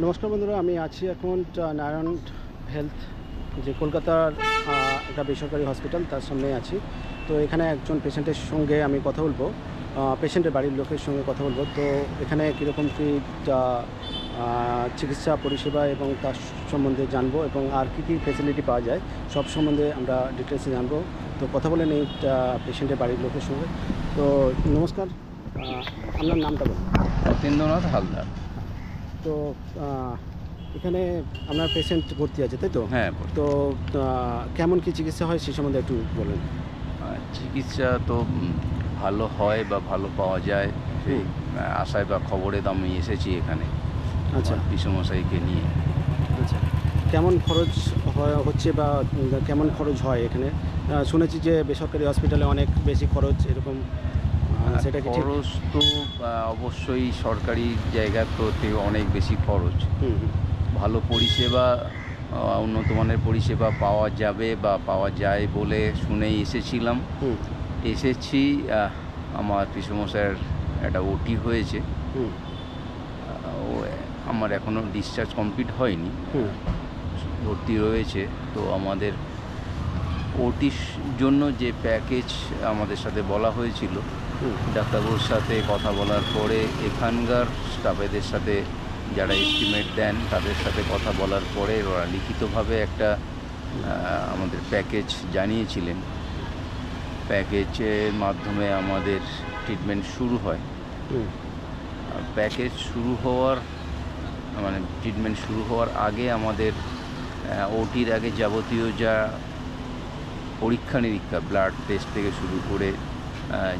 নমস্কার বন্ধুরা, আমি আছি এখন নারায়ণ হেলথ, যে কলকাতার একটা বেসরকারি হসপিটাল, তার সামনে আছি। তো এখানে একজন পেশেন্টের সঙ্গে আমি কথা বলবো, পেশেন্টের বাড়ির লোকের সঙ্গে কথা বলবো। তো এখানে কীরকম কী চিকিৎসা পরিষেবা এবং তার সম্বন্ধে জানবো, এবং আর কী কী ফেসিলিটি পাওয়া যায় সব সম্বন্ধে আমরা ডিটেলসে জানবো। তো কথা বলে নেই পেশেন্টের বাড়ির লোকের সঙ্গে। তো নমস্কার, আপনার নামটা বলুন। সতীন্দ্রনাথ হালদার। তো এখানে আপনার পেশেন্ট ভর্তি আছে, তাই তো? হ্যাঁ। তো কেমন কী চিকিৎসা হয় সে সম্বন্ধে একটু বলেন। চিকিৎসা তো ভালো হয় বা ভালো পাওয়া যায় সেই আশায় বা খবরে তো আমি এসেছি এখানে। আচ্ছা, পিসমশাইকে নিয়ে। আচ্ছা, কেমন খরচ হচ্ছে বা কেমন খরচ হয় এখানে? শুনেছি যে বেসরকারি হসপিটালে অনেক বেশি খরচ, এরকম সেটা কি ঠিক? খরচ তো অবশ্যই সরকারি জায়গার তো থেকে অনেক বেশি খরচ। ভালো পরিষেবা, উন্নত মানের পরিষেবা পাওয়া যাবে বা পাওয়া যায় বলে শুনেই এসেছিলাম। এসেছি, আমার পিসমশাইয়ের একটা ওটি হয়েছে। ও আমার এখনও ডিসচার্জ কমপ্লিট হয়নি, ভর্তি রয়েছে। তো আমাদের ওটির জন্য যে প্যাকেজ আমাদের সাথে বলা হয়েছিল, ডাক্তারবাবুর সাথে কথা বলার পরে এখানকার স্টাফেদের সাথে যারা এস্টিমেট দেন তাদের সাথে কথা বলার পরে ওরা লিখিতভাবে একটা আমাদের প্যাকেজ জানিয়েছিলেন। প্যাকেজের মাধ্যমে আমাদের ট্রিটমেন্ট শুরু হয়। প্যাকেজ শুরু হওয়ার ট্রিটমেন্ট শুরু হওয়ার আগে আমাদের ওটির আগে যাবতীয় যা পরীক্ষা নিরীক্ষা, ব্লাড টেস্ট থেকে শুরু করে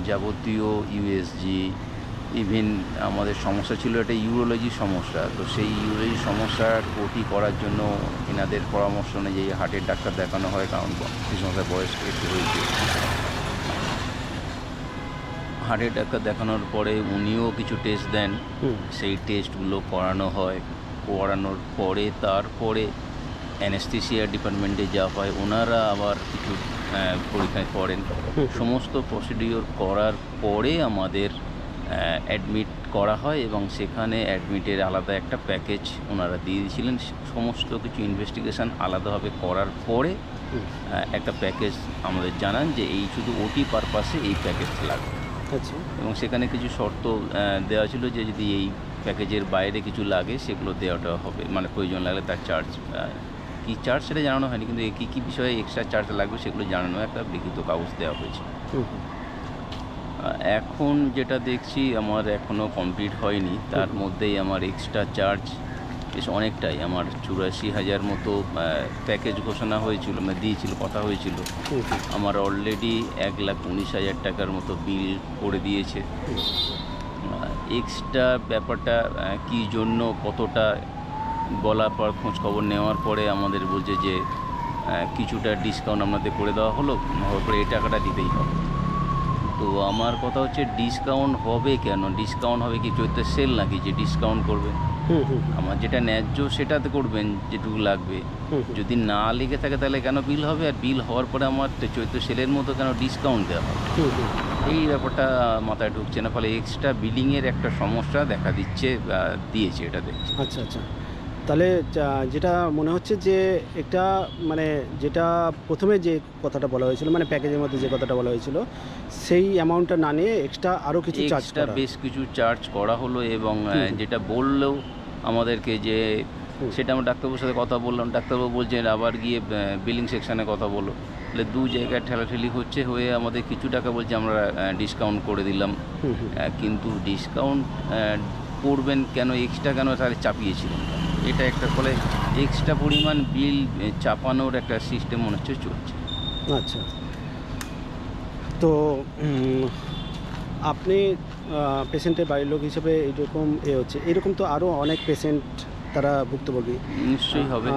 যাবতীয় ইউএসজি, ইভেন আমাদের সমস্যা ছিল একটা ইউরোলজি সমস্যা। তো সেই ইউরোলজি সমস্যার ওটি করার জন্য এনাদের পরামর্শ অনুযায়ী হার্টের ডাক্তার দেখানো হয়, কারণ সেই সমস্যার বয়স একটু হয়েছে। হার্টের ডাক্তার দেখানোর পরে উনিও কিছু টেস্ট দেন, সেই টেস্টগুলো করানো হয়। করানোর পরে তারপরে অ্যানেস্থেসিয়া ডিপার্টমেন্টে যাওয়া হয়, ওনারা আবার কিছু পরীক্ষা করেন। সমস্ত প্রসিডিওর করার পরে আমাদের অ্যাডমিট করা হয়, এবং সেখানে অ্যাডমিটের আলাদা একটা প্যাকেজ ওনারা দিয়ে দিয়েছিলেন। সমস্ত কিছু ইনভেস্টিগেশন আলাদাভাবে করার পরে একটা প্যাকেজ আমাদের জানান যে এই শুধু ওটি পারপাসে এই প্যাকেজ লাগবে। আচ্ছা। এবং সেখানে কিছু শর্ত দেওয়া ছিল যে যদি এই প্যাকেজের বাইরে কিছু লাগে সেগুলো দেওয়াটা হবে, প্রয়োজন লাগলে তার চার্জ, কী চার্জ সেটা জানানো হয়নি, কিন্তু কী কী বিষয়ে এক্সট্রা চার্জ লাগবে সেগুলো জানানো, একটা লিখিত কাগজ দেওয়া হয়েছে। এখন যেটা দেখছি আমার এখনও কমপ্লিট হয়নি, তার মধ্যেই আমার এক্সট্রা চার্জ বেশ অনেকটাই। আমার 84,000 মতো প্যাকেজ ঘোষণা হয়েছিল, দিয়েছিল, কথা হয়েছিল। আমার অলরেডি 1,19,000 টাকার মতো বিল করে দিয়েছে। এক্সট্রা ব্যাপারটা কী জন্য, কতটা বলার পর খোঁজ খবর নেওয়ার পরে আমাদের বলছে যে কিছুটা ডিসকাউন্ট আপনাদের করে দেওয়া হলো, হওয়ার পরে এই টাকাটা দিতেই হবে। তো আমার কথা হচ্ছে, ডিসকাউন্ট হবে কেন? ডিসকাউন্ট হবে কি চৈত্র সেল নাকি যে ডিসকাউন্ট করবেন? আমার যেটা ন্যায্য সেটাতে করবেন, যেটুকু লাগবে। যদি না লেগে থাকে তাহলে কেন বিল হবে? আর বিল হওয়ার পরে আমার চৈত্র সেলের মতো কেন ডিসকাউন্ট দেওয়া হবে? এই ব্যাপারটা মাথায় ঢুকছে না, ফলে এক্সট্রা বিলিংয়ের একটা সমস্যা দেখা দিয়েছে এটা দেখছি। আচ্ছা, আচ্ছা, তাহলে যেটা মনে হচ্ছে যে এটা যেটা প্রথমে যে কথাটা বলা হয়েছিল, প্যাকেজের মধ্যে যে কথাটা বলা হয়েছিল, সেই অ্যামাউন্টটা না নিয়ে এক্সট্রা আরও কিছু চার্জ করা, বেশ কিছু চার্জ করা হলো। এবং যেটা বললেও আমাদেরকে যে সেটা আমরা ডাক্তারবাবুর সাথে কথা বললাম, ডাক্তারবাবু বলছেন আবার গিয়ে বিলিং সেকশানে কথা বলো। তাহলে দু জায়গায় ঠেলাঠেলি হয়ে আমাদের কিছু টাকা বলছে আমরা ডিসকাউন্ট করে দিলাম। কিন্তু ডিসকাউন্ট করবেন কেন, এক্সট্রা কেন, তাহলে চাপিয়েছিলেন এটা একটা, ফলে এক্সট্রা পরিমাণ বিল চাপানোর একটা সিস্টেম মনে হচ্ছে চলছে। আচ্ছা, তো আপনি পেশেন্টের বাড়ির লোক হিসেবে এরকম তো আরও অনেক পেশেন্ট তারা ভুক্তভোগী নিশ্চয়ই হবে,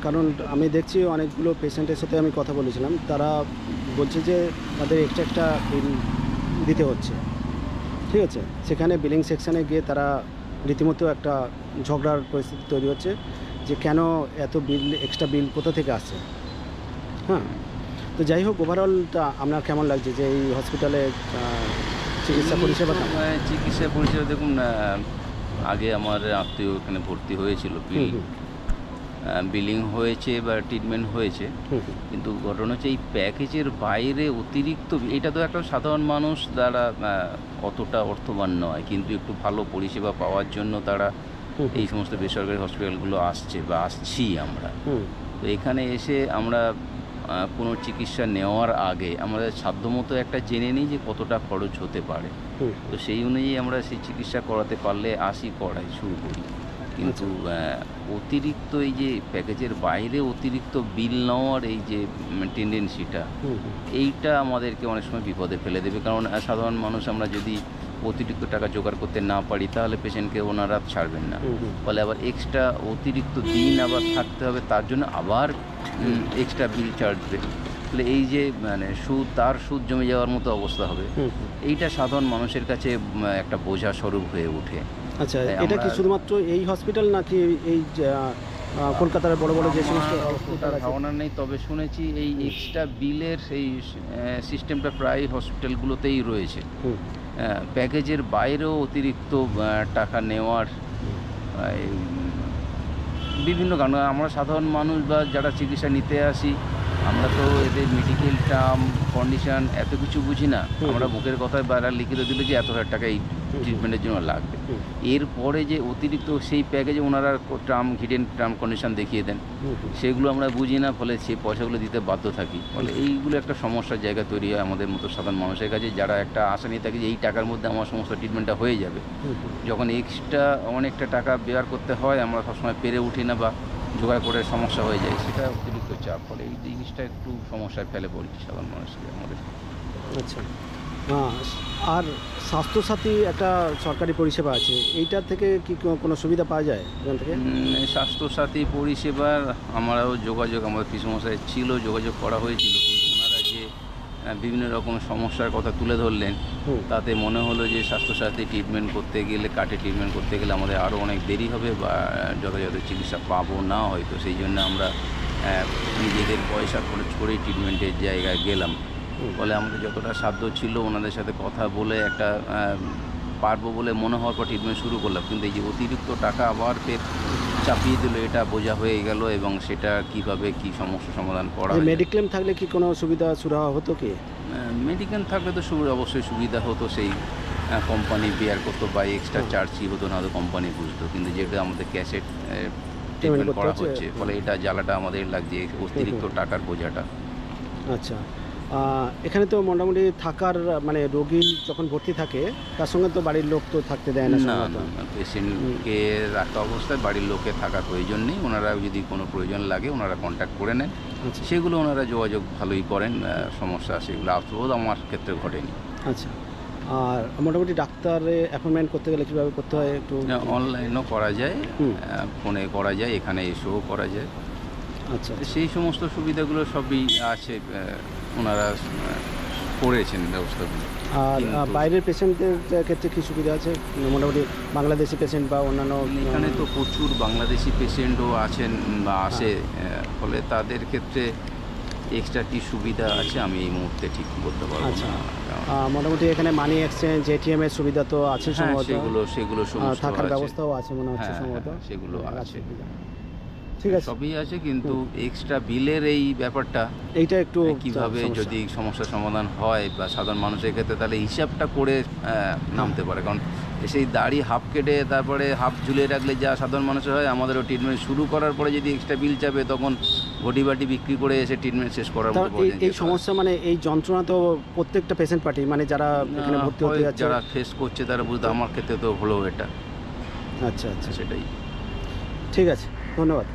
কারণ আমি দেখছি অনেকগুলো পেশেন্টের সাথে আমি কথা বলেছিলাম, তারা বলছে যে তাদের এক্সট্রা বিল দিতে হচ্ছে। ঠিক আছে, সেখানে বিলিং সেকশানে গিয়ে তারা রীতিমতো একটা ঝগড়ার পরিস্থিতি তৈরি হচ্ছে যে কেন এত এক্সট্রা বিল কোথা থেকে আসছে। হ্যাঁ, তো যাই হোক, ওভারঅলটা আপনার কেমন লাগছে যে এই হসপিটালে চিকিৎসা পরিষেবা? চিকিৎসা পরিষেবা দেখুন, আগে আমার আত্মীয় এখানে ভর্তি হয়েছিল, বিলিং হয়েছে বা ট্রিটমেন্ট হয়েছে, কিন্তু ঘটনা হচ্ছে এই প্যাকেজের বাইরে অতিরিক্ত, এটা তো একটা সাধারণ মানুষ দ্বারা অতটা অর্থবান নয়, কিন্তু একটু ভালো পরিষেবা পাওয়ার জন্য তারা এই সমস্ত বেসরকারি হসপিটালগুলো আসছে বা আসছি আমরা। তো এখানে এসে আমরা কোনো চিকিৎসা নেওয়ার আগে আমরা সাধ্যমতো একটা জেনে নিই যে কতটা খরচ হতে পারে। তো সেই অনুযায়ী আমরা সেই চিকিৎসা করাতে পারলে করাই শুরু করি। কিন্তু অতিরিক্ত এই যে প্যাকেজের বাইরে অতিরিক্ত বিল নেওয়ার এই যে টেন্ডেন্সিটা, এইটা আমাদেরকে অনেক সময় বিপদে ফেলে দেবে। কারণ সাধারণ মানুষ আমরা যদি অতিরিক্ত টাকা জোগাড় করতে না পারি তাহলে পেশেন্টকে ওনারা ছাড়বেন না, ফলে আবার এক্সট্রা অতিরিক্ত দিন আবার থাকতে হবে, তার জন্য আবার এক্সট্রা বিল চার্জবে। তাহলে এই যে সুদ জমে যাওয়ার মতো অবস্থা হবে, এইটা সাধারণ মানুষের কাছে একটা বোঝা স্বরূপ হয়ে ওঠে। আচ্ছা, এটা কি শুধুমাত্র এই হসপিটাল নাকি এই কলকাতার বড় বড় যে সমস্ত ধারণা নেই, তবে শুনেছি এই এক্সট্রা বিলের সেই সিস্টেমটা প্রায় হসপিটালগুলোতেই রয়েছে। প্যাকেজের বাইরেও অতিরিক্ত টাকা নেওয়ার বিভিন্ন কারণ। আমরা সাধারণ মানুষ বা যারা চিকিৎসা নিতে আসি, আমরা তো এদের মেডিকেল টার্ম কন্ডিশন এত কিছু বুঝি না। আমরা মুখের কথায় বাইরে লিখিত দিলে যে এত হাজার টাকা এই ট্রিটমেন্টের জন্য লাগবে, এরপরে যে অতিরিক্ত সেই প্যাকেজে ওনারা হিডেন টার্ম কন্ডিশন দেখিয়ে দেন, সেগুলো আমরা বুঝি না, ফলে সেই পয়সাগুলো দিতে বাধ্য থাকি। ফলে এইগুলো একটা সমস্যার জায়গা তৈরি হয় আমাদের মতো সাধারণ মানুষের কাছে, যারা একটা আশা নিয়ে থাকে যে এই টাকার মধ্যে আমার সমস্ত ট্রিটমেন্টটা হয়ে যাবে। যখন এক্সট্রা অনেকটা টাকা বেয়ার করতে হয়, আমরা সবসময় পেরে উঠি না বা জোগাড় করে সমস্যা হয়ে যায়, সেটা অতিরিক্ত চাপ। ফলে এই জিনিসটা একটু সমস্যায় ফেলে পড়ছি সাধারণ মানুষকে আমাদের। আচ্ছা, আর স্বাস্থ্যসাথী একটা সরকারি পরিষেবা আছে, এইটার থেকে কি কোনো সুবিধা পাওয়া যায় এখান থেকে? স্বাস্থ্যসাথী পরিষেবার আমরাও আমাদের পিসমশাই ছিল, যোগাযোগ করা হয়েছিল, কিন্তু ওনারা যে বিভিন্ন রকম সমস্যার কথা তুলে ধরলেন, তাতে মনে হলো যে স্বাস্থ্যসাথী ট্রিটমেন্ট করতে গেলে, ট্রিটমেন্ট করতে গেলে আমাদের আরও অনেক দেরি হবে বা যথাযথ চিকিৎসা পাবো না হয়তো। সেই জন্য আমরা নিজেদের পয়সা খরচ করেই ট্রিটমেন্টের জায়গায় গেলাম। ফলে আমাদের যতটা সাধ্য ছিল ওনাদের সাথে কথা বলে একটা পারবো বলে মনে হওয়ার পর ট্রিটমেন্ট শুরু করলাম, কিন্তু এই যে অতিরিক্ত টাকা আবার চাপিয়ে দিল, এটা বোঝা হয়ে গেল, এবং সেটা কিভাবে কি সমস্যা সমাধান করা। মেডিক্লেম থাকলে কি কোনো সুবিধা হতো কি? মেডিক্লেম থাকলে তো অবশ্যই সুবিধা হতো, সেই কোম্পানি বেয়ার করতো বা এক্সট্রা চার্জই হতো না, হয়তো কোম্পানি বুঝতো। কিন্তু যেটা আমাদের ক্যাশে ট্রিটমেন্ট করা হচ্ছে, ফলে এটা জ্বালাটা আমাদের লাগছে, অতিরিক্ত টাকার বোঝাটা। আচ্ছা, এখানে তো মোটামুটি থাকার রোগী যখন ভর্তি থাকে তার সঙ্গে তো বাড়ির লোক তো থাকতে দেয় না। না, পেশেন্টকে রাখা অবস্থায় বাড়ির লোকে থাকার প্রয়োজন নেই। ওনারা যদি কোনো প্রয়োজন লাগে ওনারা কন্ট্যাক্ট করে নেন, সেগুলো ওনারা যোগাযোগ ভালোই করেন, সমস্যা সেগুলো আপাতত আমার ক্ষেত্রে ঘটেনি। আচ্ছা, আর মোটামুটি ডাক্তারে অ্যাপয়েন্টমেন্ট করতে গেলে কীভাবে করতে হয়? একটু অনলাইনও করা যায়, ফোনে করা যায়, এখানে এসেও করা যায়। আচ্ছা, সেই সমস্ত সুবিধাগুলো সবই আছে, ওনারা করেছেন ব্যবস্থাগুলো। আর বাইরের পেশেন্টদের ক্ষেত্রে কী সুবিধা আছে? মোটামুটি বাংলাদেশি পেশেন্ট বা অন্যান্য? এখানে তো প্রচুর বাংলাদেশি পেশেন্টও আছেন বা আসে, ফলে তাদের ক্ষেত্রে এক্সট্রা কী সুবিধা আছে আমি এই মুহূর্তে ঠিক বলতে পারবো না। মোটামুটি এখানে মানি এক্সচেঞ্জ, এটিএম এর সুবিধা তো আছে সম্ভবত, সেগুলো থাকার ব্যবস্থাও আছে মনে হচ্ছে সম্ভবত, সেগুলো আছে, ঠিক আছে, সবই আছে। কিন্তু এক্সট্রা বিলের এই ব্যাপারটা, এইটা একটু কিভাবে যদি সমস্যার সমাধান হয় বা সাধারণ মানুষের ক্ষেত্রে, তাহলে হিসাবটা করে নামতে পারে। কারণ সেই দাড়ি হাফ কেটে তারপরে হাফ ঝুলিয়ে রাখলে যা সাধারণ মানুষের হয়, আমাদেরও ট্রিটমেন্ট শুরু করার পরে যদি এক্সট্রা বিল চাপে, তখন ঘটি বাটি বিক্রি করে এসে ট্রিটমেন্ট শেষ করার মতো। এই সমস্যা এই যন্ত্রণা তো প্রত্যেকটা পেশেন্ট পার্টি যারা এখানে ভর্তি হতে যাচ্ছে, যারা ফেস করছে তারা বুঝতে, আমার ক্ষেত্রে তো হলো এটা। আচ্ছা, সেটাই। ঠিক আছে, ধন্যবাদ।